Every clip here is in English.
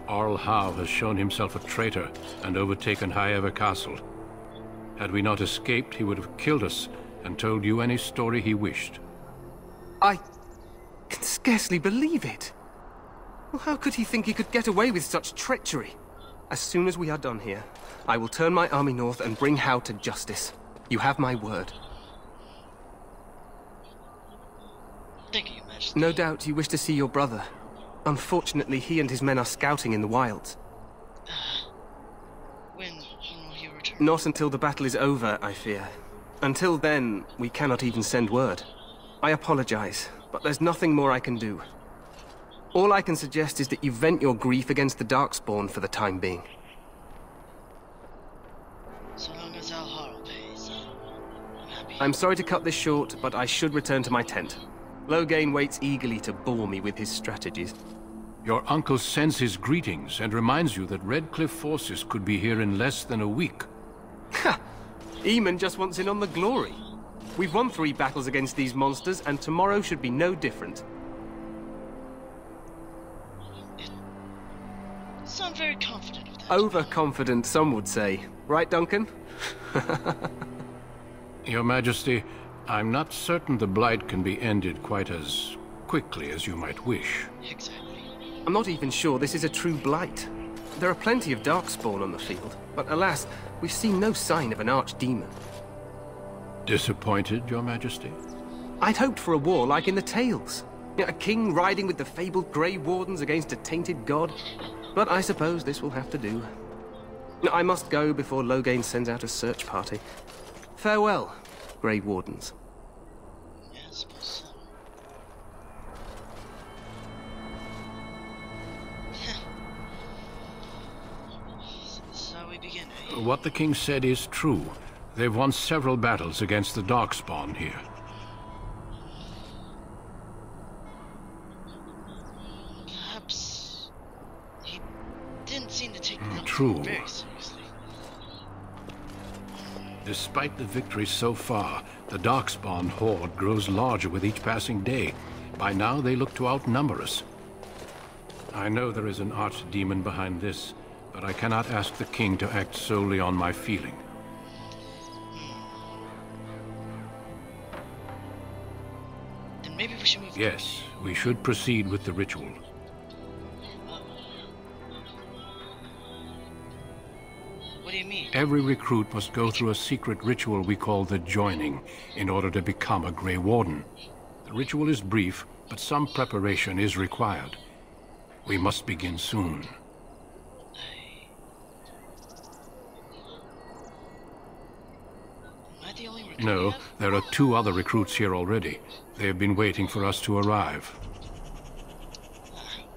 Arl Howe has shown himself a traitor and overtaken Highever Castle. Had we not escaped, he would have killed us and told you any story he wished. I can scarcely believe it. Well, how could he think he could get away with such treachery? As soon as we are done here, I will turn my army north and bring Howe to justice. You have my word. Thank you, Majesty. No doubt you wish to see your brother. Unfortunately, he and his men are scouting in the wilds. When will he return? Not until the battle is over, I fear. Until then, we cannot even send word. I apologize, but there's nothing more I can do. All I can suggest is that you vent your grief against the Darkspawn for the time being. So long as Al-Harl pays, I'm happy. I'm sorry to cut this short, but I should return to my tent. Loghain waits eagerly to bore me with his strategies. Your uncle sends his greetings and reminds you that Redcliffe forces could be here in less than a week. Ha! Eamon just wants in on the glory. We've won 3 battles against these monsters, and tomorrow should be no different. You sound very confident with that. Overconfident, some would say. Right, Duncan? Your Majesty, I'm not certain the Blight can be ended quite as quickly as you might wish. Exactly. I'm not even sure this is a true Blight. There are plenty of Darkspawn on the field, but alas, we've seen no sign of an archdemon. Disappointed, Your Majesty? I'd hoped for a war like in the tales. A king riding with the fabled Grey Wardens against a tainted god. But I suppose this will have to do. I must go before Loghain sends out a search party. Farewell, Grey Wardens. Yeah, I suppose so. So we begin, eh? What the king said is true. They've won several battles against the Darkspawn here. Perhaps he didn't seem to take the True. very seriously. Despite the victories so far, the Darkspawn horde grows larger with each passing day. By now, they look to outnumber us. I know there is an archdemon behind this, but I cannot ask the king to act solely on my feeling. Then maybe we should move. Yes, we should proceed with the ritual. What do you mean? Every recruit must go through a secret ritual we call the Joining in order to become a Grey Warden. The ritual is brief, but some preparation is required. We must begin soon. Am I the only recruit No, you have? there are 2 other recruits here already. They have been waiting for us to arrive.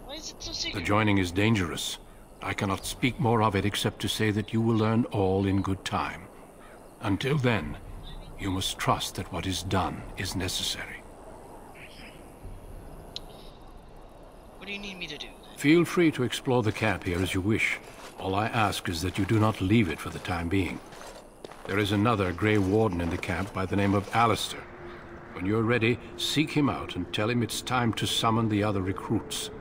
Why is it so The secret? Joining is dangerous. I cannot speak more of it except to say that you will learn all in good time. Until then, you must trust that what is done is necessary. What do you need me to do, then? Feel free to explore the camp here as you wish. All I ask is that you do not leave it for the time being. There is another Grey Warden in the camp by the name of Alistair. When you're ready, seek him out and tell him it's time to summon the other recruits.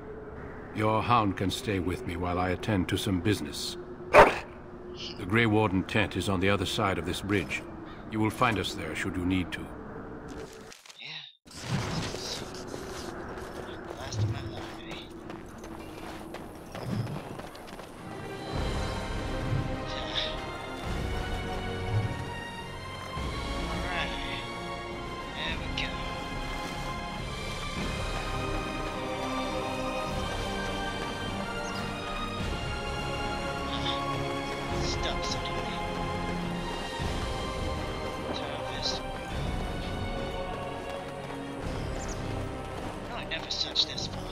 Your hound can stay with me while I attend to some business. The Grey Warden tent is on the other side of this bridge. You will find us there should you need to. Yeah. Last of my life, eh? Alright. There we go. Stop suddenly. Terrorist. No, I never searched this far.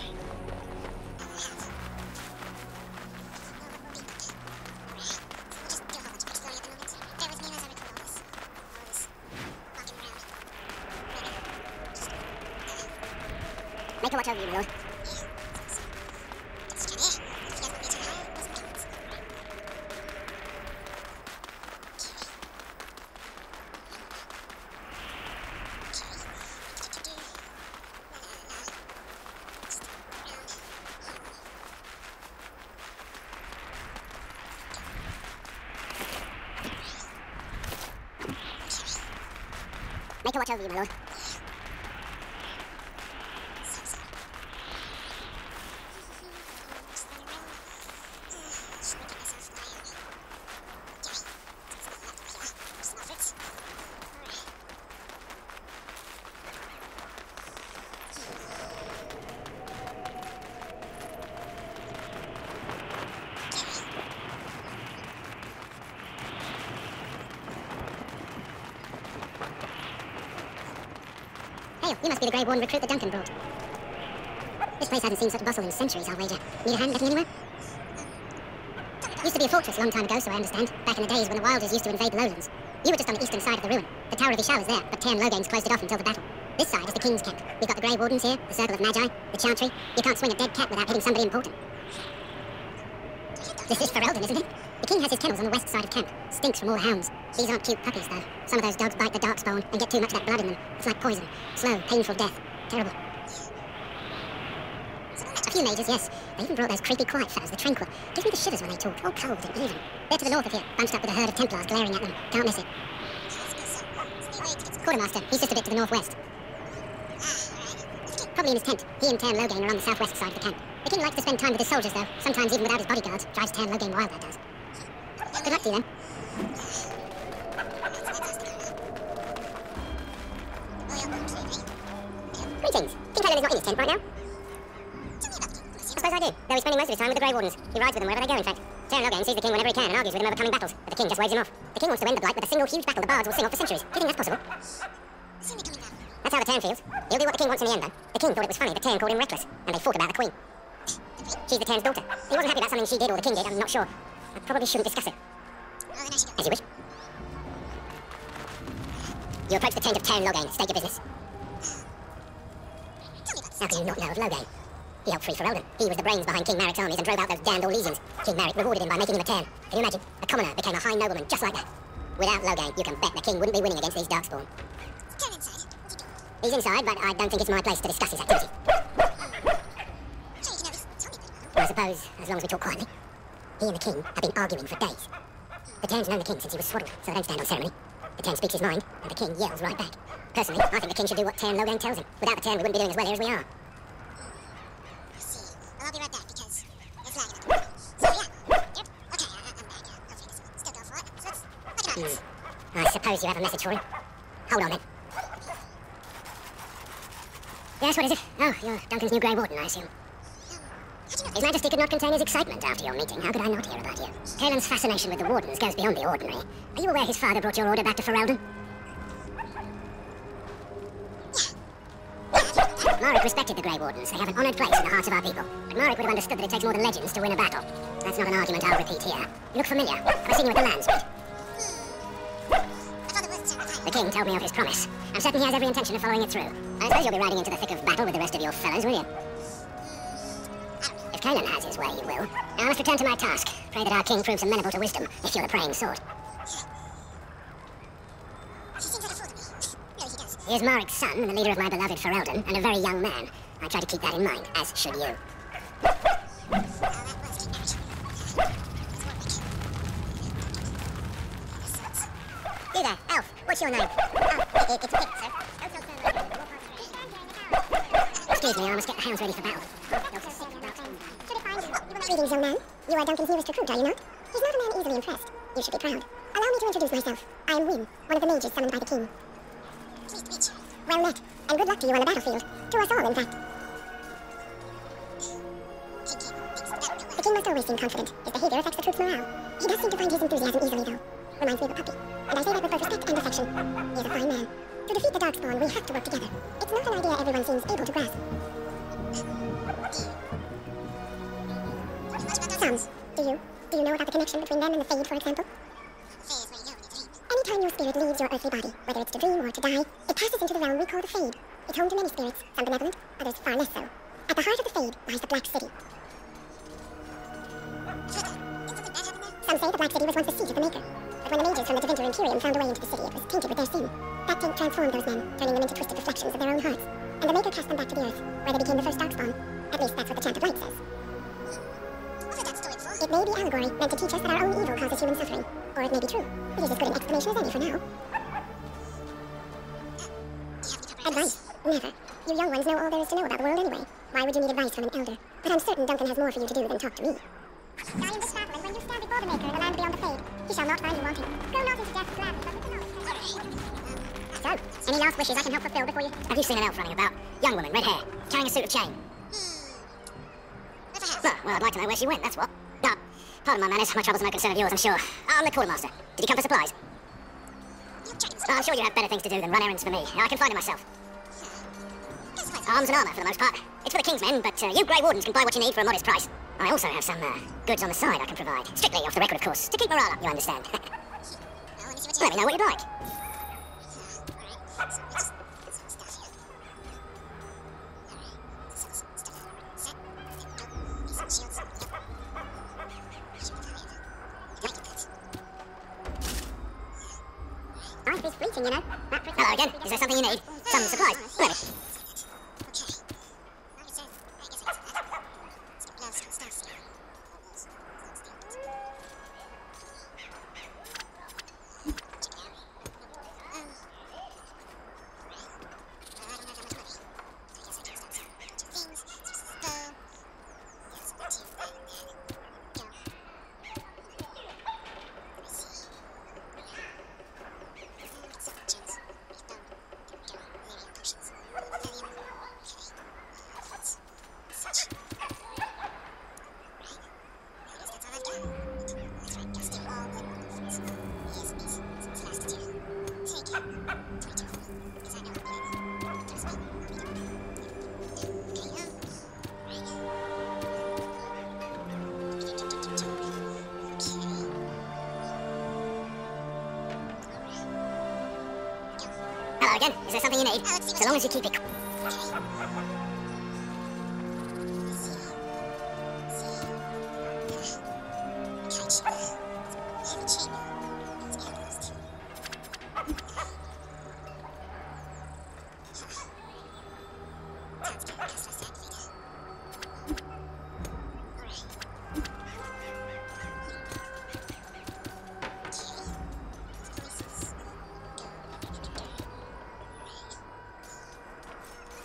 Make a watch over you, Lord. Make her watch over you, my lord. You must be the Grey Warden recruit that Duncan brought. This place hasn't seen such bustle in centuries, I'll wager. Need a hand getting anywhere? Used to be a fortress a long time ago, so I understand. Back in the days when the Wilders used to invade the lowlands. You were just on the eastern side of the ruin. The Tower of Ishal is there, but Tairn Logain's closed it off until the battle. This side is the King's camp. We've got the Grey Wardens here, the Circle of Magi, the Chantry. You can't swing a dead cat without hitting somebody important. This is Feralden, isn't it? The King has his kennels on the west side of camp. Stinks from all hounds. These aren't cute puppies, though. Some of those dogs bite the darkspawn and get too much of that blood in them. It's like poison. Slow, painful death. Terrible. A few mages, yes. They even brought those creepy quiet fellows, the Tranquil. Gives me the shivers when they talk. All cold and even. They're to the north of here, bunched up with a herd of Templars glaring at them. Can't miss it. Quartermaster, he's just a bit to the northwest. Probably in his tent. He and Tairn Logain are on the southwest side of the camp. The King likes to spend time with his soldiers, though. Sometimes even without his bodyguards. Drives Tairn Logain wild, that does. Good luck to you, then. Greetings. King Tairn is not in his tent right now? I suppose I do, though he's spending most of his time with the Grey Wardens. He rides with them wherever they go, in fact. Tairn Logain sees the King whenever he can and argues with him over coming battles, but the King just waves him off. The King wants to end the Blight with a single huge battle the bards will sing off for centuries. Do you think that's possible? That's how the Tairn feels. He'll do what the King wants in the end, though. The King thought it was funny, but Tairn called him reckless, and they fought about the Queen. She's the Tairn's daughter. He wasn't happy about something she did or the King did, I'm not sure. I probably shouldn't discuss it. As you wish. You approach the tent of Tairn Logain. State your business. How can you not know of Logain? He helped free Feralden. He was the brains behind King Maric's armies and drove out those damned Orlesians. King Maric rewarded him by making him a Tairn. Can you imagine? A commoner became a high nobleman just like that. Without Logain, you can bet the King wouldn't be winning against these Darkspawn. He's inside, but I don't think it's my place to discuss his activity. Well, I suppose, as long as we talk quietly. He and the King have been arguing for days. The Tairn's known the King since he was swaddled, so they don't stand on ceremony. The Tairn speaks his mind, and the King yells right back. Personally, I think the King should do what Tairn Logain tells him. Without the Tairn, we wouldn't be doing as well here as we are. I see. Well, I'll be right back, because it's lagging. So, yeah. Yep. Okay, I'm back. Hopefully this will still go for it. So let's make it I suppose you have a message for him. Hold on, then. Yes, what is it? Oh, you're Duncan's new Grey Warden, I assume. His Majesty could not contain his excitement after your meeting. How could I not hear about you? Caelan's fascination with the Wardens goes beyond the ordinary. Are you aware his father brought your order back to Feralden? Maric respected the Grey Wardens. They have an honoured place in the hearts of our people. But Maric would have understood that it takes more than legends to win a battle. That's not an argument I'll repeat here. You look familiar. I've seen you at the Lands Meet. The King told me of his promise. I'm certain he has every intention of following it through. I suppose you'll be riding into the thick of battle with the rest of your fellows, will you? If Caelan has his way, he will. Now I must return to my task. Pray that our King proves amenable to wisdom, if you're the praying sort. He is Maric's son, and the leader of my beloved Feralden, and a very young man. I try to keep that in mind, as should you. You there, Elf. What's your name? Oh, it's Pip, sir. Excuse me, I must get the hounds ready for battle. Greetings, young man. You are Duncan's newest recruit, are you not? He's not a man easily impressed. You should be proud. Allow me to introduce myself. I am Wynne, one of the mages summoned by the King. Pleased to meet you. Well met, and good luck to you on the battlefield. To us all, in fact. The King must always seem confident. His behavior affects the troops' morale. He does seem to find his enthusiasm easily, though. Reminds me of a puppy. And I say that with both respect and affection. He is a fine man. To defeat the Darkspawn, we have to work together. It's not an idea everyone seems able to grasp. Some. Do you know about the connection between them and the Fade, for example? Anytime your spirit leaves your earthly body, whether it's to dream or to die, it passes into the realm we call the Fade. It's home to many spirits, some benevolent, others far less so. At the heart of the Fade lies the Black City. Some say the Black City was once the seat of the Maker. But when the mages from the Tevinter Imperium found a way into the city, it was tainted with their sin. That taint transformed those men, turning them into twisted reflections of their own hearts. And the Maker cast them back to the earth, where they became the first Darkspawn. At least that's what the Chant of Light says. It may be allegory, meant to teach us that our own evil causes human suffering. Or it may be true. It is as good an explanation as any for now. Advice? Never. You young ones know all there is to know about the world anyway. Why would you need advice from an elder? But I'm certain Duncan has more for you to do than talk to me. Die in this battle, and when you stand before the Maker in the land beyond the Fade, he shall not find you wanting. Go not into death gladly, but with the knowledge. So, any last wishes I can help fulfill before you... Have you seen an elf running about? Young woman, red hair, carrying a suit of chain. Well, I'd like to know where she went, that's what. No, pardon my manners, my trouble's no concern of yours, I'm sure. I'm the quartermaster. Did you come for supplies? I'm sure you have better things to do than run errands for me. I can find it myself. Arms and armour, for the most part. It's for the King's men, but you Grey Wardens can buy what you need for a modest price. I also have some goods on the side I can provide. Strictly off the record, of course, to keep morale up, you understand. Let me know what you'd like. Life is fleeting, you know. Hello again. Is there something you need? Some supplies? Let me. Hello again. Is there something you need? So long as you keep it.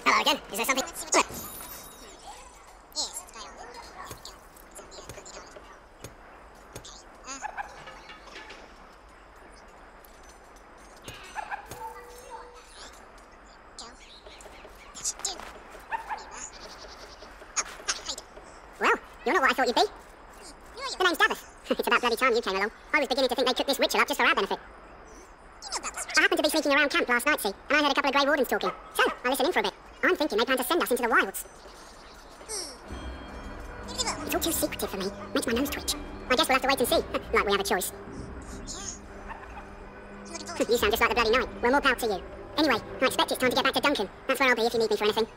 Hello again. Is there something? Well, you're not what I thought you'd be. The name's Davith. It's about bloody time you came along. I was beginning to think they took this ritual up just for our benefit. I happened to be sneaking around camp last night, see, and I heard a couple of Grey Wardens talking. So, I listened in for a bit. I'm thinking they plan to send us into the wilds. It's all too secretive for me. Makes my nose twitch. I guess we'll have to wait and see. Like we have a choice. You sound just like the bloody knight. Well, more power to you. Anyway, I expect it's time to get back to Duncan. That's where I'll be if you need me for anything.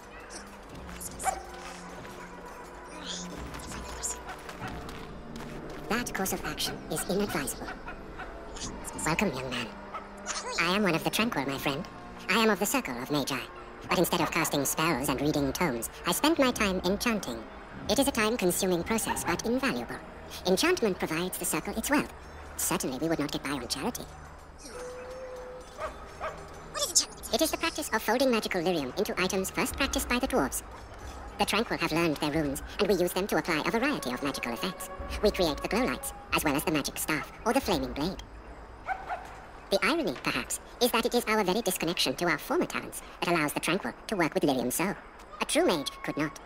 That course of action is inadvisable. Welcome, young man. I am one of the Tranquil, my friend. I am of the Circle of Magi. But instead of casting spells and reading tomes, I spend my time enchanting. It is a time-consuming process, but invaluable. Enchantment provides the Circle its wealth. Certainly we would not get by on charity. It is the practice of folding magical lyrium into items first practiced by the dwarves. The Tranquil have learned their runes, and we use them to apply a variety of magical effects. We create the glow lights, as well as the magic staff, or the flaming blade. The irony, perhaps, is that it is our very disconnection to our former talents that allows the Tranquil to work with lyrium so. A true mage could not.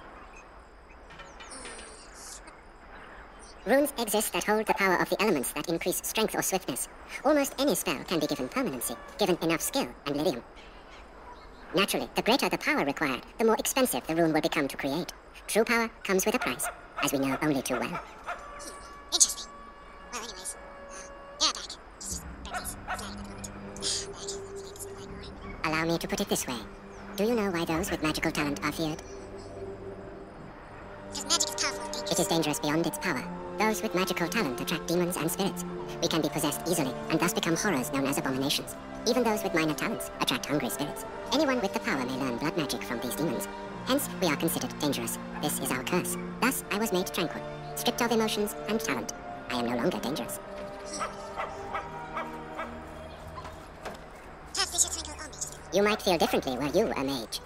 Runes exist that hold the power of the elements that increase strength or swiftness. Almost any spell can be given permanency, given enough skill and lyrium. Naturally, the greater the power required, the more expensive the rune will become to create. True power comes with a price, as we know only too well. Interesting. Well, anyways, yeah, back. Allow me to put it this way. Do you know why those with magical talent are feared? Because magic is powerful and dangerous. It is dangerous beyond its power. Those with magical talent attract demons and spirits. We can be possessed easily, and thus become horrors known as abominations. Even those with minor talents attract hungry spirits. Anyone with the power may learn blood magic from these demons. Hence, we are considered dangerous. This is our curse. Thus, I was made tranquil, stripped of emotions and talent. I am no longer dangerous. Perhaps they should sprinkle on me just a You might feel differently were you a mage.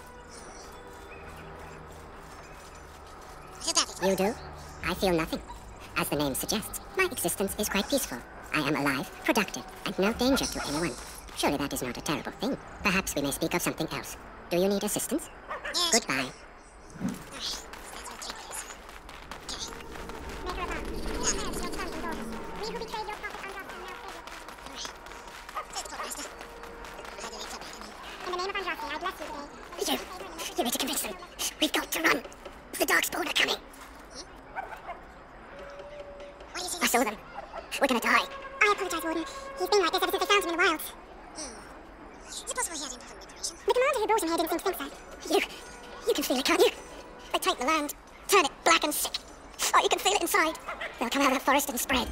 You do? I feel nothing. As the name suggests, my existence is quite peaceful. I am alive, productive, and no danger to anyone. Surely that is not a terrible thing. Perhaps we may speak of something else. Do you need assistance? Yes. Goodbye. You need to convince them. We've got to run. The Darkspawn are coming. I saw them. We're gonna die. I apologize, Warden. He's been like this ever since they found him in the wilds. Is it possible he had informed information? The commander who brought him here didn't seem to think so. You can feel it, can't you? They take the land, turn it black and sick. Oh, you can feel it inside. They'll come out of that forest and spread.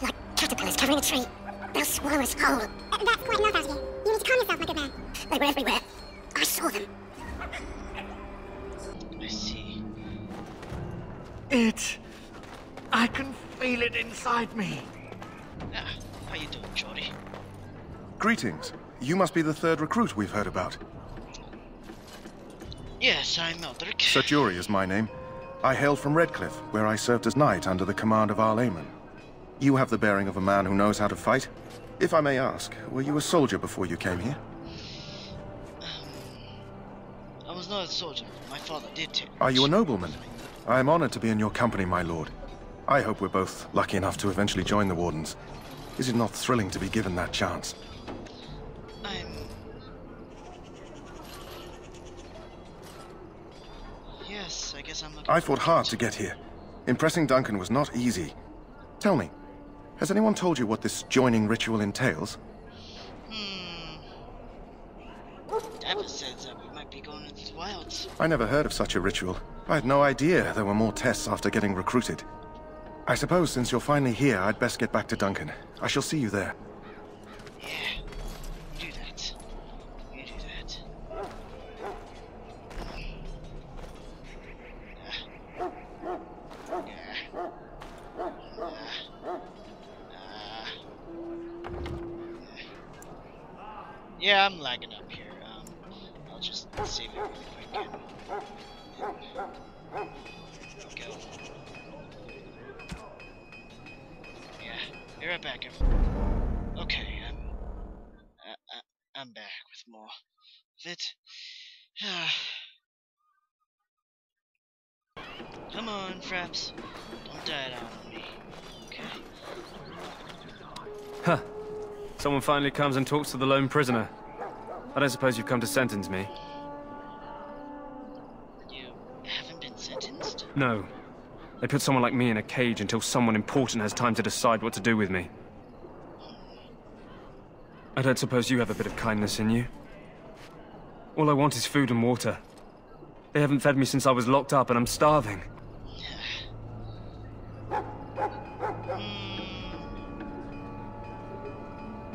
Like caterpillars covering a tree. They'll swallow us whole. That's quite enough out of you. You need to calm yourself, my good man. They were everywhere. I saw them. I see. I can feel it inside me. Ah, how you doing, Jordy? Greetings. You must be the third recruit we've heard about. Yes, I'm Eldric. Saturi is my name. I hail from Redcliffe, where I served as knight under the command of Arlaman. You have the bearing of a man who knows how to fight. If I may ask, were you a soldier before you came here? I was not a soldier. My father did take me. Are you a nobleman? I am honored to be in your company, my lord. I hope we're both lucky enough to eventually join the Wardens. Is it not thrilling to be given that chance? Yes, I guess I'm looking. I fought hard to get here. Impressing Duncan was not easy. Tell me, has anyone told you what this joining ritual entails? Dapper said that we might be going into the wilds. I never heard of such a ritual. I had no idea there were more tests after getting recruited. I suppose since you're finally here, I'd best get back to Duncan. I shall see you there. Yeah, you do that. You do that. Yeah, I'm lagging up here. I'll just save it really quick and go. Yeah, be right back. Okay, I'm back with more of it. Come on, Fraps. Don't die down on me. Okay. Huh. Someone finally comes and talks to the lone prisoner. I don't suppose you've come to sentence me. You haven't been sentenced? No. They put someone like me in a cage until someone important has time to decide what to do with me. I don't suppose you have a bit of kindness in you? All I want is food and water. They haven't fed me since I was locked up and I'm starving.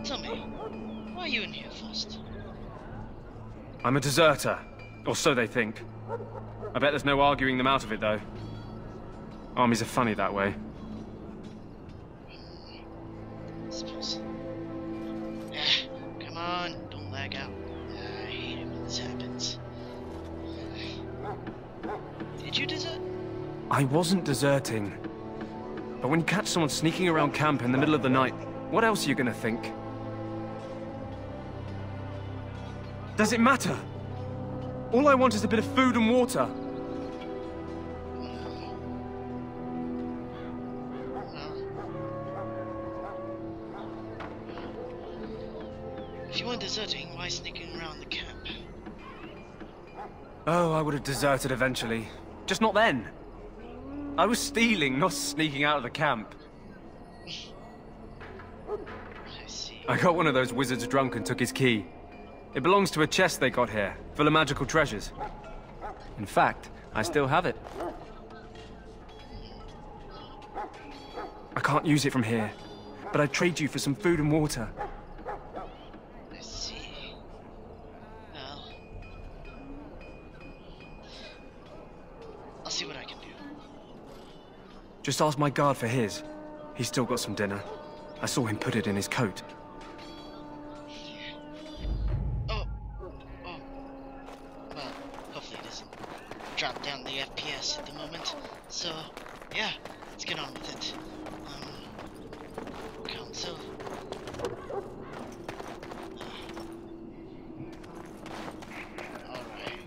Tell me, why are you in here first? I'm a deserter, or so they think. I bet there's no arguing them out of it, though. Armies are funny that way. I suppose. Come on, don't lag out. I hate it when this happens. Did you desert? I wasn't deserting. But when you catch someone sneaking around camp in the middle of the night, what else are you gonna think? Does it matter? All I want is a bit of food and water. If you weren't deserting, why sneaking around the camp? Oh, I would have deserted eventually. Just not then. I was stealing, not sneaking out of the camp. I see. I got one of those wizards drunk and took his key. It belongs to a chest they got here, full of magical treasures. In fact, I still have it. I can't use it from here, but I'd trade you for some food and water. I see. Well, I'll see what I can do. Just ask my guard for his. He's still got some dinner. I saw him put it in his coat. yeah, let's get on with it. Council. Alright.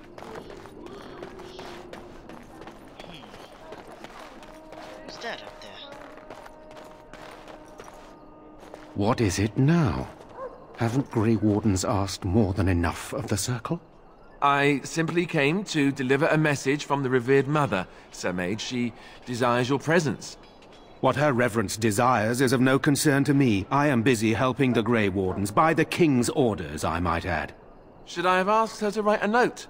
Who's that up there? What is it now? Haven't Grey Wardens asked more than enough of the Circle? I simply came to deliver a message from the revered mother, Sir Mage. She desires your presence. What her reverence desires is of no concern to me. I am busy helping the Grey Wardens, by the King's orders, I might add. Should I have asked her to write a note?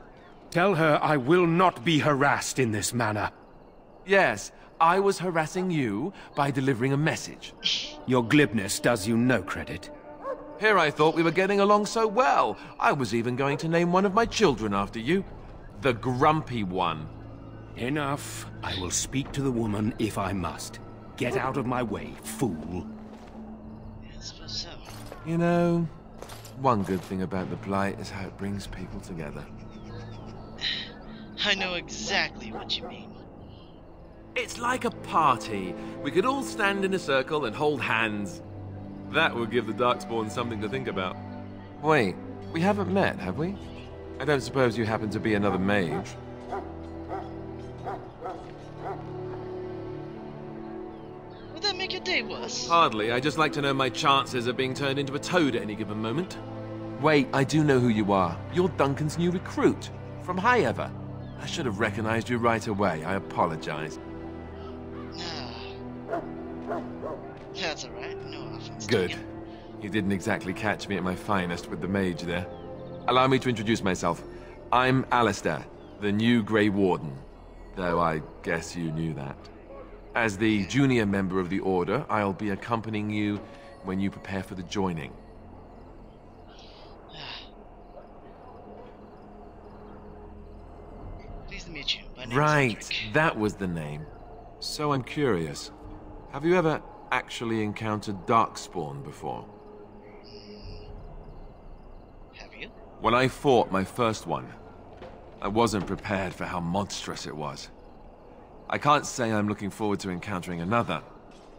Tell her I will not be harassed in this manner. Yes, I was harassing you by delivering a message. Your glibness does you no credit. Here I thought we were getting along so well. I was even going to name one of my children after you. The Grumpy One. Enough. I will speak to the woman if I must. Get out of my way, fool. I suppose so. You know, one good thing about the Blight is how it brings people together. I know exactly what you mean. It's like a party. We could all stand in a circle and hold hands. That would give the Darkspawn something to think about. Wait, we haven't met, have we? I don't suppose you happen to be another mage? Would that make your day worse? Hardly. I just like to know my chances of being turned into a toad at any given moment. Wait, I do know who you are. You're Duncan's new recruit. From Highever. I should have recognized you right away. I apologize. That's alright. No offense. Good. You didn't exactly catch me at my finest with the mage there. Allow me to introduce myself. I'm Alistair, the new Grey Warden. Though I guess you knew that. As the junior member of the Order, I'll be accompanying you when you prepare for the joining. Pleased to meet you. My name is Right, Eldric. that was the name. So I'm curious. Have you ever actually encountered Darkspawn before? Have you? When I fought my first one, I wasn't prepared for how monstrous it was. I can't say I'm looking forward to encountering another.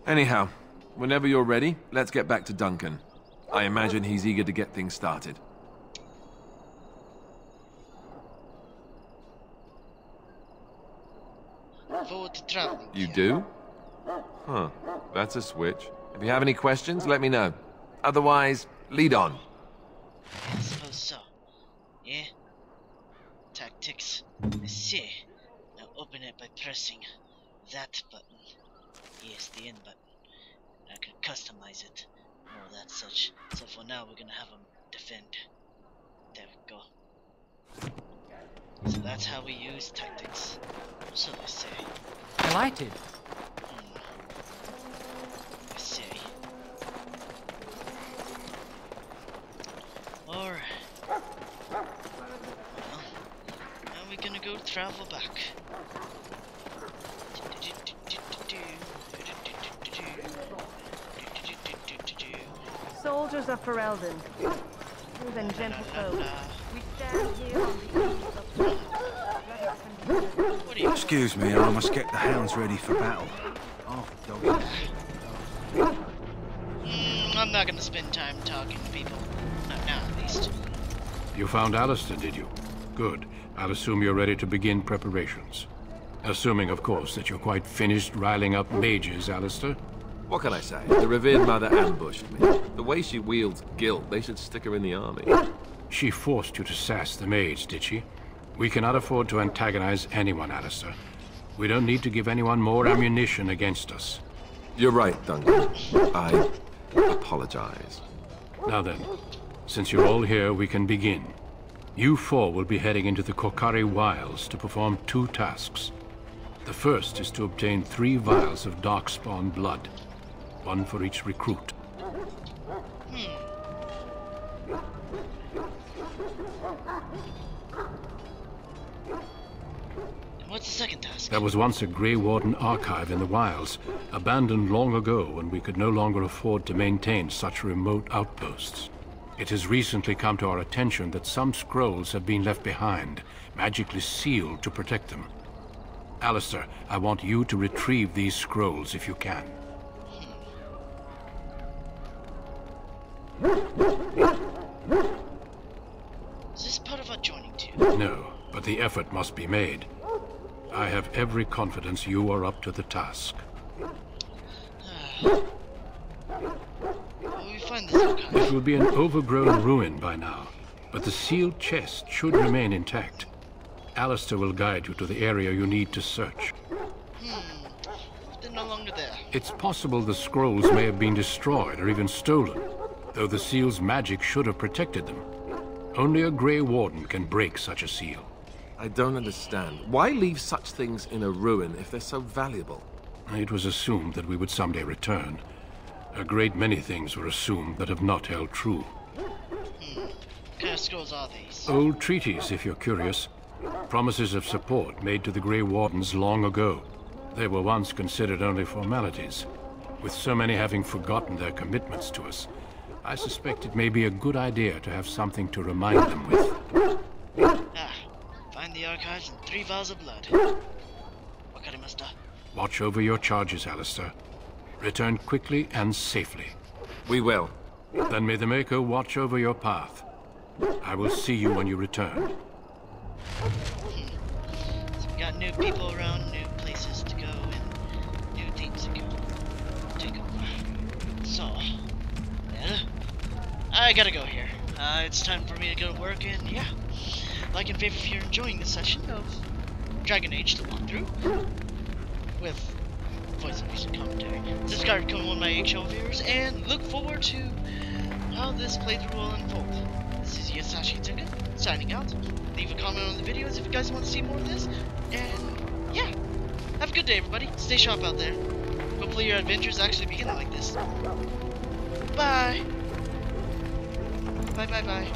Anyhow, whenever you're ready, let's get back to Duncan. I imagine he's eager to get things started. Forward to traveling. You do? Huh, that's a switch. If you have any questions, let me know. Otherwise, lead on. I suppose so. Yeah? Tactics. I see. Now open it by pressing that button. Yes, the in button. I can customize it. More of that such. So for now, we're gonna have him defend. There we go. So that's how we use tactics. So they say. Delighted. I see. Alright. Well, now we're gonna go travel back. Soldiers of Feralden, smooth and gentle folk, we stand here on the eve of Excuse me, I must get the hounds ready for battle. I'm not gonna spend time talking to people. Not now, at least. You found Alistair, did you? Good. I'll assume you're ready to begin preparations. Assuming, of course, that you're quite finished riling up mages, Alistair. What can I say? The revered mother ambushed me. The way she wields guilt, they should stick her in the army. She forced you to sass the mage, did she? We cannot afford to antagonize anyone, Alistair. We don't need to give anyone more ammunition against us. You're right, Duncan. I apologize. Now then, since you're all here, we can begin. You four will be heading into the Korcari Wilds to perform 2 tasks. The first is to obtain 3 vials of Darkspawn blood. 1 for each recruit. What's the second task? There was once a Grey Warden archive in the wilds, abandoned long ago when we could no longer afford to maintain such remote outposts. It has recently come to our attention that some scrolls have been left behind, magically sealed to protect them. Alistair, I want you to retrieve these scrolls if you can. Is this part of our joining too? No, but the effort must be made. I have every confidence you are up to the task. Will we find this archive? It will be an overgrown ruin by now, but the sealed chest should remain intact. Alistair will guide you to the area you need to search. They're no longer there. It's possible the scrolls may have been destroyed or even stolen, though the seal's magic should have protected them. Only a Grey Warden can break such a seal. I don't understand. Why leave such things in a ruin if they're so valuable? It was assumed that we would someday return. A great many things were assumed that have not held true. What kind of scrolls are these? Old treaties, if you're curious. Promises of support made to the Grey Wardens long ago. They were once considered only formalities. With so many having forgotten their commitments to us, I suspect it may be a good idea to have something to remind them with. Find the archives and 3 vials of blood. Wakarimashita. Watch over your charges, Alistair. Return quickly and safely. We will. Then may the Maker watch over your path. I will see you when you return. So we got new people around, new places to go, and new things to go. Take over. So, well, I gotta go here. It's time for me to go to work, and yeah. Like and favorite if you're enjoying this session of Dragon Age to walk through with voiceovers and commentary. Subscribe to become one of my HO viewers, and look forward to how this playthrough will unfold. This is Yasashi Tsu-Kun, signing out. Leave a comment on the videos if you guys want to see more of this, and yeah, have a good day everybody. Stay sharp out there. Hopefully your adventures actually begin like this. Bye! Bye bye bye.